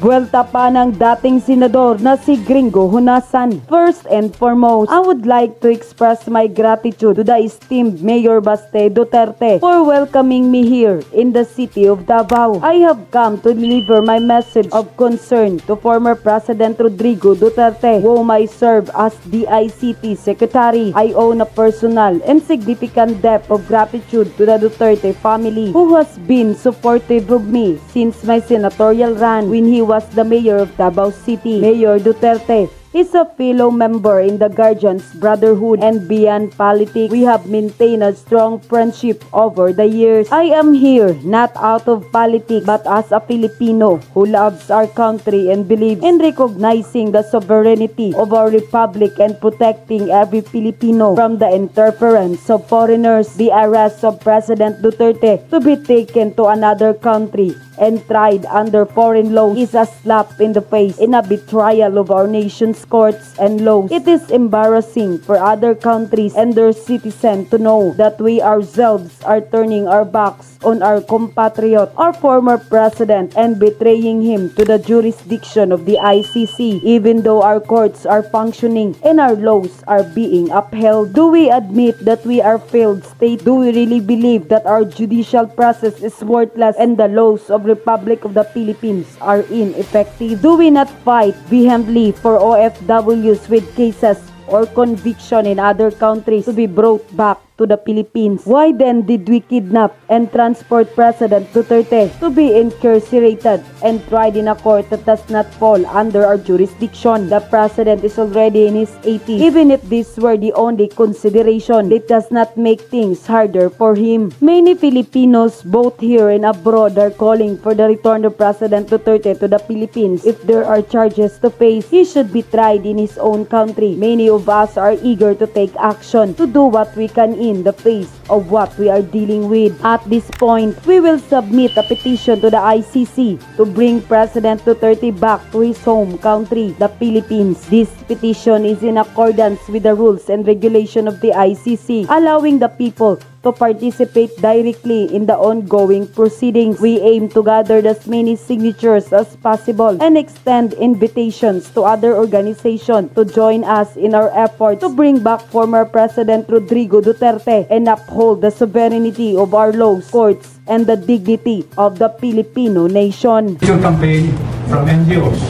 Buwelta pa ng dating senador na si Gringo Honasan. First and foremost, I would like to express my gratitude to the esteemed Mayor Baste Duterte for welcoming me here in the city of Davao. I have come to deliver my message of concern to former President Rodrigo Duterte, whom I serve as DICT Secretary. I own a personal and significant debt of gratitude to the Duterte family, who has been supportive of me since my senatorial run when he was the mayor of Davao City. Mayor Duterte is a fellow member in the Guardians Brotherhood, and beyond politics, we have maintained a strong friendship over the years. I am here not out of politics but as a Filipino who loves our country and believes in recognizing the sovereignty of our republic and protecting every Filipino from the interference of foreigners. The arrest of President Duterte to be taken to another country and tried under foreign laws is a slap in the face and a betrayal of our nation's courts and laws. It is embarrassing for other countries and their citizens to know that we ourselves are turning our backs on our compatriot, our former president, and betraying him to the jurisdiction of the ICC, even though our courts are functioning and our laws are being upheld. Do we admit that we are failed state? Do we really believe that our judicial process is worthless and the laws of Republic of the Philippines are ineffective? Do we not fight vehemently for OFWs with cases or conviction in other countries to be brought back to the Philippines? Why then did we kidnap and transport President Duterte to be incarcerated and tried in a court that does not fall under our jurisdiction? The President is already in his 80s. Even if this were the only consideration, it does not make things harder for him. Many Filipinos, both here and abroad, are calling for the return of President Duterte to the Philippines. If there are charges to face, he should be tried in his own country. Many of us are eager to take action, to do what we can in the face of what we are dealing with. At this point, we will submit a petition to the ICC to bring President Duterte back to his home country, the Philippines. This petition is in accordance with the rules and regulation of the ICC, allowing the people to participate directly in the ongoing proceedings. We aim to gather as many signatures as possible and extend invitations to other organizations to join us in our effort to bring back former President Rodrigo Duterte and uphold the sovereignty of our laws, courts, and the dignity of the Filipino nation. Your campaign from NGOs,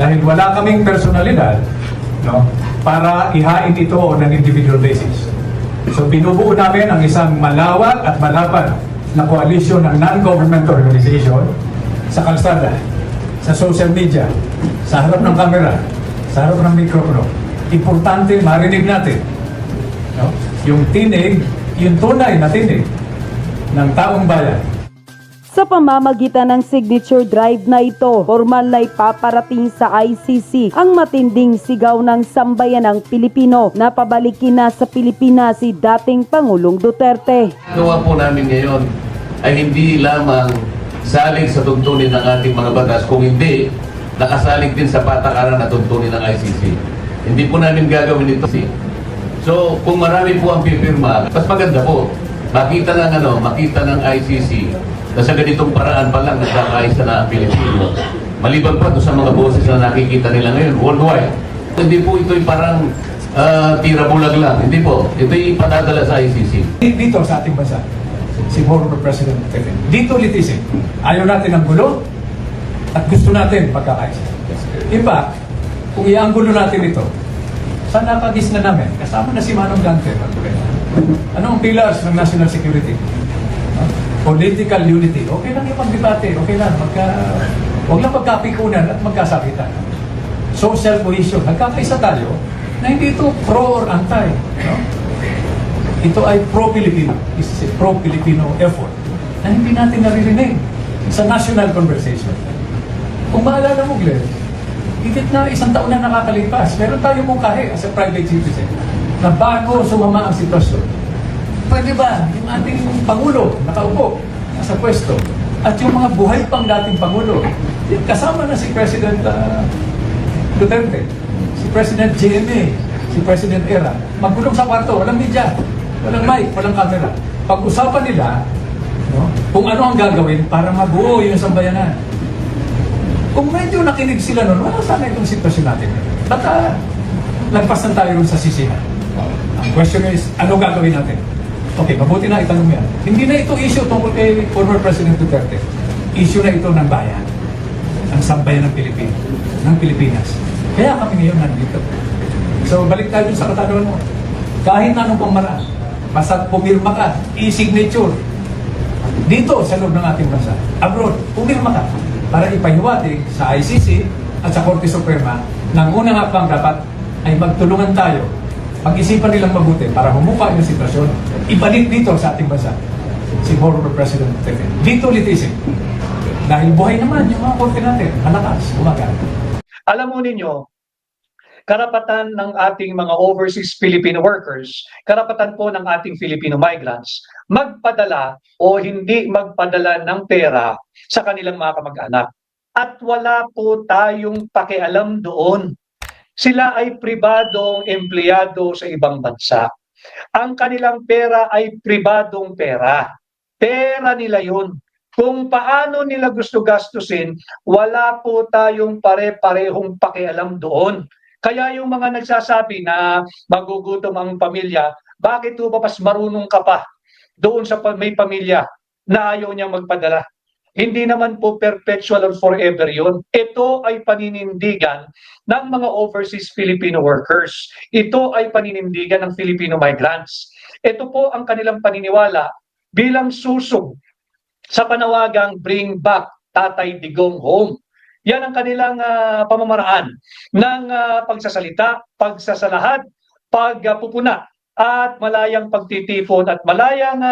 dahil wala kaming personalidad, no, para ihain ito on an individual basis. So binubuo namin ang isang malawak at malapad na koalisyon ng non-government organization sa kalsada, sa social media, sa harap ng kamera, sa harap ng mikropono. Importante marinig natin, no, yung tinig, yung tunay na tinig ng taong bayan. Sa pamamagitan ng signature drive na ito, formal na ipaparating sa ICC ang matinding sigaw ng sambayanang Pilipino na pabalikin na sa Pilipinas si dating Pangulong Duterte. Gawa po namin ngayon ay hindi lamang salig sa tuntunin ng ating mga batas, kung hindi, nakasalig din sa patakaran na tuntunin ng ICC. Hindi po namin gagawin ito. So, kung marami po ang pipirma, mas maganda po, makita ng ICC na sa ganitong paraan pa lang nagkakaisa na ang Pilipino. Maliban pa sa mga boses na nakikita nila ngayon worldwide. Hindi po ito'y parang tira bulag lang. Hindi po. Ito'y padadala sa ICC. Dito sa ating bansa, si former President Duterte, dito litisin. Ayaw natin ang gulo at gusto natin pagkakaisa. In fact, kung ianggulo natin ito, saan nakagis na namin? Kasama na si Manong Dante. Ano ang pillars ng national security? Political unity. Okay lang yung pagdebate. Okay lang. Huwag lang magkapikunan at magkasakitan. Social cohesion. Nagkakaisa tayo na hindi ito pro or anti. No? Ito ay pro-Filipino. This is a pro-Filipino effort na hindi natin naririnig sa national conversation. Kung maalala mo, Glenn, higit na 1 taon na nakakalipas. Meron tayo mungkahi as a private citizen na bago sumama ang sitwasyon. Pwede ba yung ating Pangulo nakaupo sa pwesto at yung mga buhay pang dating Pangulo, kasama na si President Duterte, si President GMA, si President Era, magulong sa kwarto, walang media, walang mic, walang camera. Pag-usapan nila, no, kung ano ang gagawin para mabuo yung sambayanan. Kung medyo nakinig sila noon, wala sana itong sitwasyon natin. Baka lagpas na tayo rin sa sisihan. Ang question is, ano gagawin natin? Okay, mabuti na itanong yan. Hindi na ito issue tungkol kay former President Duterte. Issue na ito ng bayan, ng sambayan ng Pilipinas. Kaya kami ngayon nandito. So, balik tayo sa katanungan mo. Kahit na anong pamaraan, basta pumirma ka, e-signature, dito sa loob ng ating bansa, abroad, pumirma ka para ipahiwatig sa ICC at sa Korte Suprema ng unang hakbang dapat ay magtulungan tayo, pag-isipan nilang mabuti para humupa yung sitwasyon, ibalik dito sa ating bansa si former President Duterte. Dito litisin. Dahil buhay naman yung mga korte natin, malakas, umaga. Alam mo ninyo, karapatan ng ating mga overseas Filipino workers, karapatan po ng ating Filipino migrants, magpadala o hindi magpadala ng pera sa kanilang mga kamag-anak. At wala po tayong pakialam doon. Sila ay pribadong empleyado sa ibang bansa. Ang kanilang pera ay pribadong pera. Pera nila yun. Kung paano nila gusto gastusin, wala po tayong pare-parehong pakialam doon. Kaya yung mga nagsasabi na magugutom ang pamilya, bakit po ba mas marunong ka pa doon sa may pamilya na ayaw niyang magpadala? Hindi naman po perpetual or forever yun. Ito ay paninindigan ng mga overseas Filipino workers. Ito ay paninindigan ng Filipino migrants. Ito po ang kanilang paniniwala bilang susog sa panawagang Bring Back Tatay Digong Home. Yan ang kanilang pamamaraan ng pagsasalita, pagsasalahad, pagpupuna at malayang pagtitipon at malayang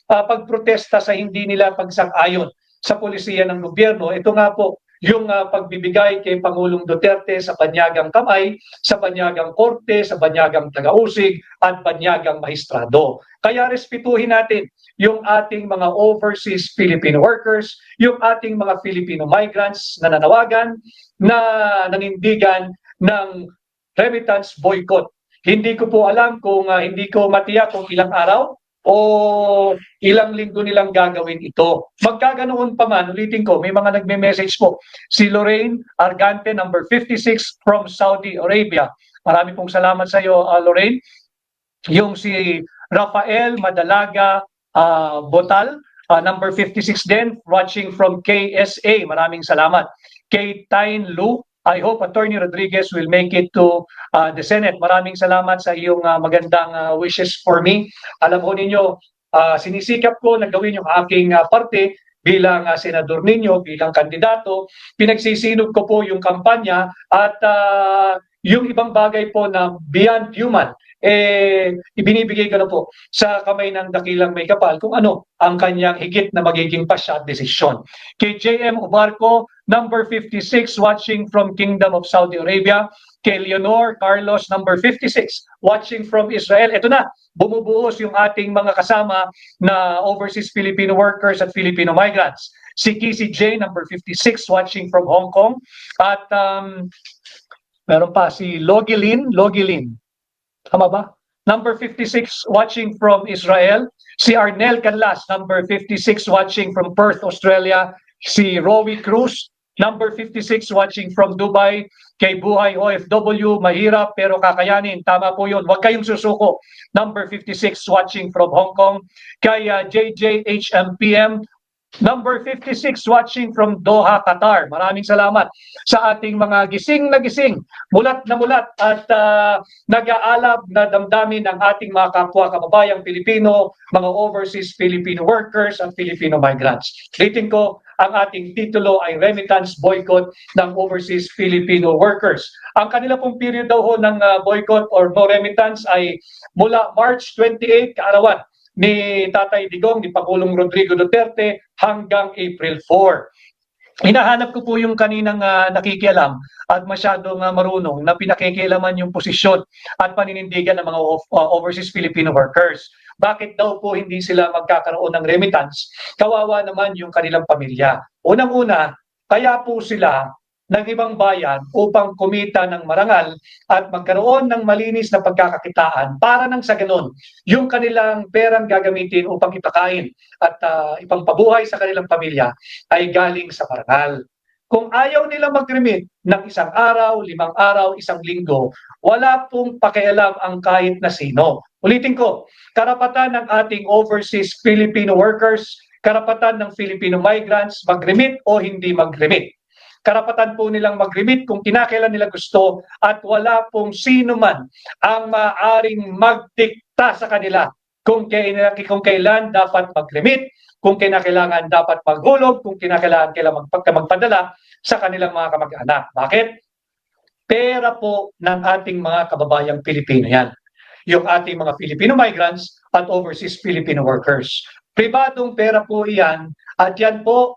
pagprotesta sa hindi nila pagsang-ayon sa polisiya ng gobyerno. Ito nga po yung pagbibigay kay Pangulong Duterte sa banyagang kamay, sa banyagang korte, sa banyagang tagausig at banyagang mahistrado. Kaya respetuhin natin yung ating mga overseas Filipino workers, yung ating mga Filipino migrants na nanawagan, na nanindigan ng remittance boycott. Hindi ko po alam kung hindi ko matiyak kung ilang araw o ilang linggo nilang gagawin ito. Magkaganoon pa man, ulitin ko, may mga nagme-message po. Si Lorraine Argante, number 56 from Saudi Arabia. Marami pong salamat sa iyo, Lorraine. Yung si Rafael Madalaga Botal, number 56 din, watching from KSA. Maraming salamat. Kay Tain Lu, I hope Attorney Rodriguez will make it to the Senate. Maraming salamat sa iyong magandang wishes for me. Alam ko ninyo, sinisikap ko na gawin yung aking parte bilang senador ninyo, bilang kandidato. Pinagsisinog ko po yung kampanya at yung ibang bagay po na beyond human, ibinibigay ko na po sa kamay ng dakilang may kapal kung ano ang kanyang higit na magiging pasya at desisyon. Kay JM Ubarco, number 56, watching from Kingdom of Saudi Arabia. Kay Leonor Carlos, number 56, watching from Israel. Ito na, bumubuhos yung ating mga kasama na overseas Filipino workers at Filipino migrants. Si Kisi J, number 56, watching from Hong Kong. At meron pa si Logilin. Tama ba? Number 56, watching from Israel. Si Arnel Canlas, number 56, watching from Perth, Australia. Si Rowie Cruz, number 56, watching from Dubai. Kay Buhay OFW, mahirap pero kakayanin. Tama po yun. Huwag kayong susuko. Number 56, watching from Hong Kong. Kay JJHMPM, number 56, watching from Doha, Qatar. Maraming salamat sa ating mga gising na gising, mulat na mulat at nag-aalab na damdamin ng ating mga kapwa kababayang Pilipino, mga overseas Filipino workers at Filipino migrants. Rating ko, ang ating titulo ay Remittance Boycott ng Overseas Filipino Workers. Ang kanila pong period daw ho ng boycott or no remittance ay mula March 28, kaarawan ni Tatay Digong, ni Pangulong Rodrigo Duterte hanggang April 4. Hinahanap ko po yung kaninang nakikialam at masyadong marunong na pinakikialaman yung posisyon at paninindigan ng mga overseas Filipino workers. Bakit daw po hindi sila magkakaroon ng remittance? Kawawa naman yung kanilang pamilya. Unang-una, kaya po sila ng ibang bayan upang kumita ng marangal at magkaroon ng malinis na pagkakakitaan para nang sa ganon, yung kanilang perang gagamitin upang ipakain at ipampabuhay sa kanilang pamilya ay galing sa marangal. Kung ayaw nila mag-remit ng 1 araw, 5 araw, 1 linggo, wala pong pakialam ang kahit na sino. Ulitin ko, karapatan ng ating overseas Filipino workers, karapatan ng Filipino migrants mag-remit o hindi mag-remit. Karapatan po nilang mag-remit kung kinakailan nila gusto at wala pong sino man ang maaaring magdikta sa kanila kung kailan dapat mag-remit, kung kinakailangan dapat maghulog, kung kinakailangan magpadala sa kanilang mga kamag-anak. Bakit? Pera po ng ating mga kababayang Pilipino yan. Yung ating mga Filipino migrants at overseas Filipino workers. Pribadong pera po iyan at yan po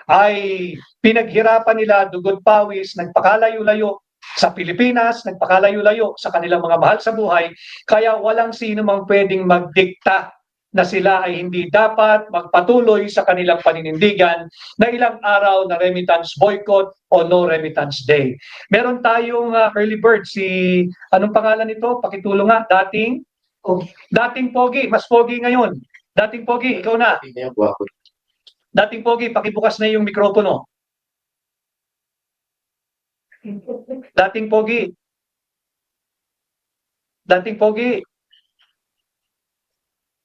ay pinaghirapan nila dugod pawis, nagpakalayo-layo sa Pilipinas, nagpakalayo-layo sa kanilang mga mahal sa buhay, kaya walang sino mang pwedeng magdikta na sila ay hindi dapat magpatuloy sa kanilang paninindigan na ilang araw na remittance boycott o no remittance day. Meron tayong early bird, si, anong pangalan nito? Pakitulong nga, dating Pogi, mas Pogi ngayon. Dating Pogi, ikaw na. Dating Pogi, pakibukas na yung mikropono. Dating Pogi. Dating Pogi.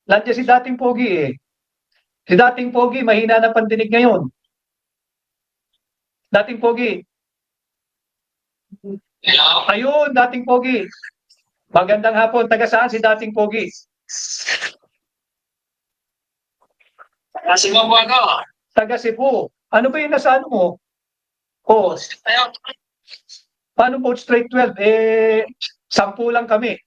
Nandiyan si Dating Pogi eh. Si Dating Pogi, mahina na pandinig ngayon. Dating Pogi. Hello? Ayun, Dating Pogi. Magandang hapon. Taga saan si Dating Pogi? Kasi mo po ako. Taga Cebu. Ano ba yung nasa ano mo? Oh, Ayun. paano po straight 12? 10 lang kami.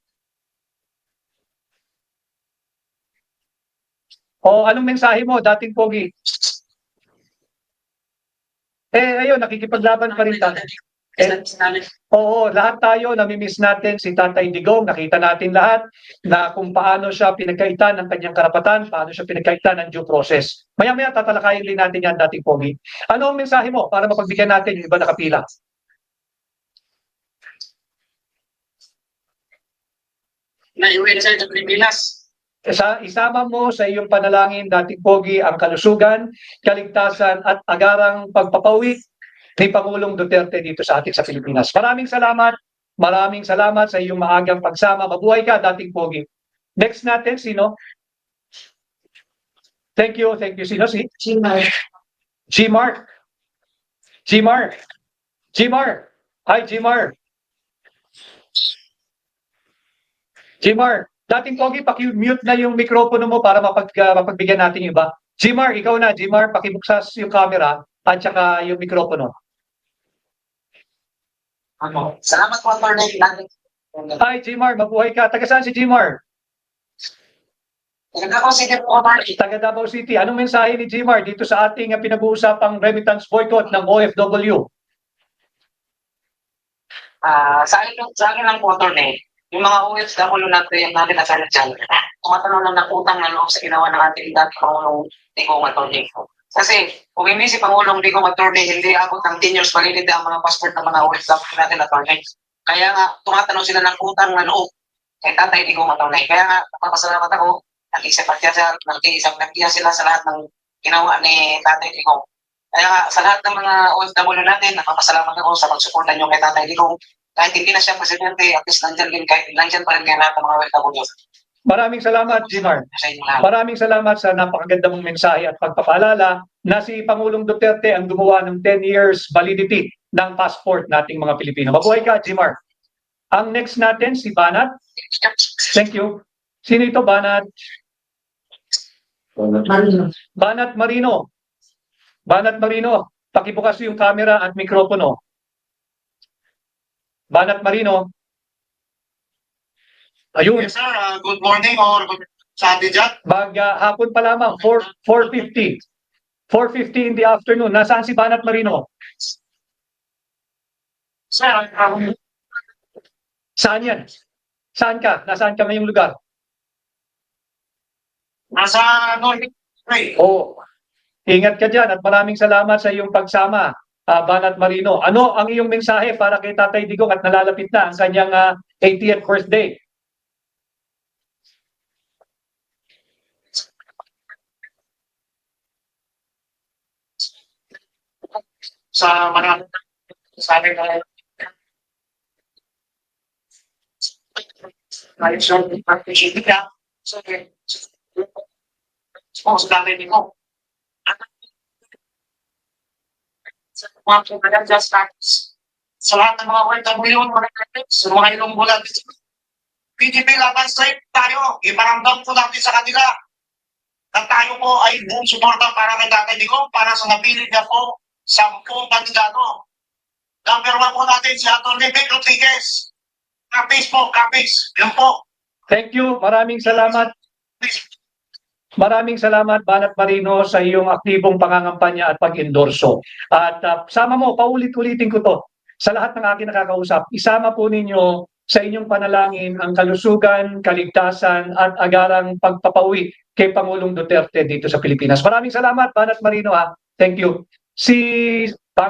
O, anong mensahe mo, Dating Pogi? Ayun, nakikipaglaban pa rin tayo. Oo, lahat tayo, namimiss natin si Tatay Digong. Nakita natin lahat na kung paano siya pinagkaitan ng kanyang karapatan, paano siya pinagkaitan ng due process. Maya-maya tatalakayin din natin yan, Dating Pogi. Ano ang mensahe mo para mapagbigyan natin yung iba nakapila? Na-uwi na sa Pilipinas. Isama mo sa iyong panalangin, Dating Pogi, ang kalusugan, kaligtasan at agarang pagpapawi ni Pangulong Duterte dito sa atin sa Pilipinas. Maraming salamat sa iyong maagang pagsama. Mabuhay ka, Dating Pogi. Next natin, sino? Thank you. Sino si? Gmar. Hi, Gmar. Dating Pogi, paki-mute na yung mikropono mo para mapagbigyan natin yung iba. Gmar, ikaw na. Gmar, pakibuksas yung camera at saka yung mikropono. Salamat po, Atty. Hi, Gmar. Mabuhay ka. Taga saan si Gmar? Ako si po, Atty. Taga Davao City. Anong mensahe ni Gmar dito sa ating pinag-uusapang remittance boycott ng OFW? Sa akin lang po, Atty. Yung mga OFW natin nasa dyan, tumatanong lang ng utang na loob sa ginawa ng ating dati Pangulong Digong, Atty. Kasi kung hindi si Pangulong Digong, Atty., hindi abot ng 10 years validity ang mga passport ng mga OFW natin, Atty. Kaya nga, tumatanong sila ng utang na loob kay Tatay Digong, Atty. Kaya nga, napapasalamat ako, nag-isipatya sila sa lahat ng ginawa ni Tatay Digong. Kaya nga, sa lahat ng mga OFW natin, napapasalamat ako sa pagsuporta nyo kay Tatay Digong. Kahit hindi na siya presidente, at least nandyan pa rin kayo lahat ng mga OFW. Maraming salamat, Gmar. Maraming salamat sa napakaganda mong mensahe at pagpapaalala na si Pangulong Duterte ang gumawa ng 10 years validity ng passport nating mga Pilipino. Mabuhay ka, Gmar. Ang next natin, si Banat. Thank you. Sino ito, Banat? Banat Marino. Banat Marino, pakibukas yung camera at mikropono. Banat Marino. Ayun. Yes, sir. Good morning or good Sunday, Jack. Hapon pa lamang, 4:50. 4:50 in the afternoon. Nasaan si Banat Marino? Sir, Saan yan? Saan ka? Nasaan ka ngayong lugar? nasa Nordic Ray. Oh, ingat ka dyan at maraming salamat sa iyong pagsama, Banat Marino. Ano ang iyong mensahe para kay Tatay Digong at nalalapit na ang kanyang 80th birthday? sa mga sa amin na appreciate ka. So, sa dami mo. Mga tumagal dyan sa lahat ng mga OFW, mga kapits, sa mga ilong bulan. PDP laban straight tayo. Iparamdam po natin sa kanila na tayo po ay buong suporta para kay Tatay Digong, para sa napili niya po 10 kandidato. Number 1 po natin si Atty. Vic Rodriguez. Kapis po, kapis. Yun po. Thank you. Maraming salamat. Please. Maraming salamat, Banat Marino, sa iyong aktibong pangangampanya at pag-endorso. At sama mo, paulit-ulitin ko to. Sa lahat ng aking nakakausap, isama po ninyo sa inyong panalangin ang kalusugan, kaligtasan at agarang pagpapauwi kay Pangulong Duterte dito sa Pilipinas. Maraming salamat, Banat Marino. Thank you. Si